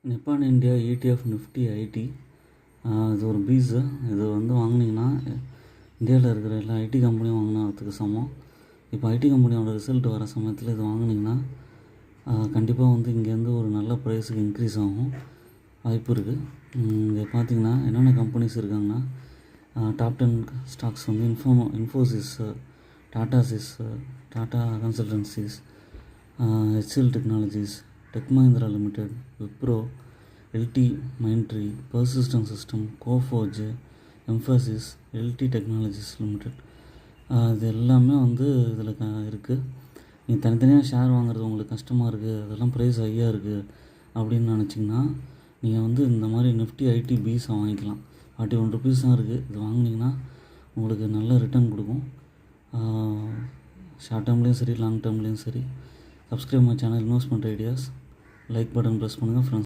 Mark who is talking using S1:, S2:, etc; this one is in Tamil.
S1: Nippon India ETF Nifty IT இது ஒரு பீஸு. இது வந்து வாங்கினீங்கன்னா இந்தியாவில் இருக்கிற எல்லா ஐடி கம்பெனியும் வாங்கினதுக்கு சமம். இப்போ ஐடி கம்பெனியோட ரிசல்ட் வர சமயத்தில் இது வாங்கினீங்கன்னா கண்டிப்பாக வந்து இங்கேருந்து ஒரு நல்ல ப்ரைஸுக்கு இன்க்ரீஸ் ஆகும் வாய்ப்பு இருக்குது. இங்கே பார்த்தீங்கன்னா என்னென்ன கம்பெனிஸ் இருக்காங்கன்னா டாப் 10 ஸ்டாக்ஸ் வந்து இன்ஃபோசிஸ், டாடாசிஸ், Tata consultancies, HCL technologies, tech Mahindra limited, Wipro, LT Mindtree, persistent system, Coforge, Mphasis, LT technologies limited, இது எல்லாமே வந்து இதில் இருக்குது. நீங்கள் தனித்தனியாக ஷேர் வாங்குறது உங்களுக்கு கஷ்டமாக இருக்குது, அதெல்லாம் ப்ரைஸ் ஹையாக இருக்குது அப்படின்னு நினச்சிங்கன்னா நீங்கள் வந்து இந்த மாதிரி நிஃப்டி ஐடி பீஸை வாங்கிக்கலாம். 41 ருபீஸ் தான் இருக்குது. இது வாங்கினீங்கன்னா உங்களுக்கு நல்ல ரிட்டர்ன் கொடுக்கும். ஷார்ட் டேர்ம்லேயும் சரி, லாங் டேர்ம்லேயும் சரி. Subscribe my channel investment ideas. Like button press பண்ணுங்கள் ஃப்ரெண்ட்ஸ்.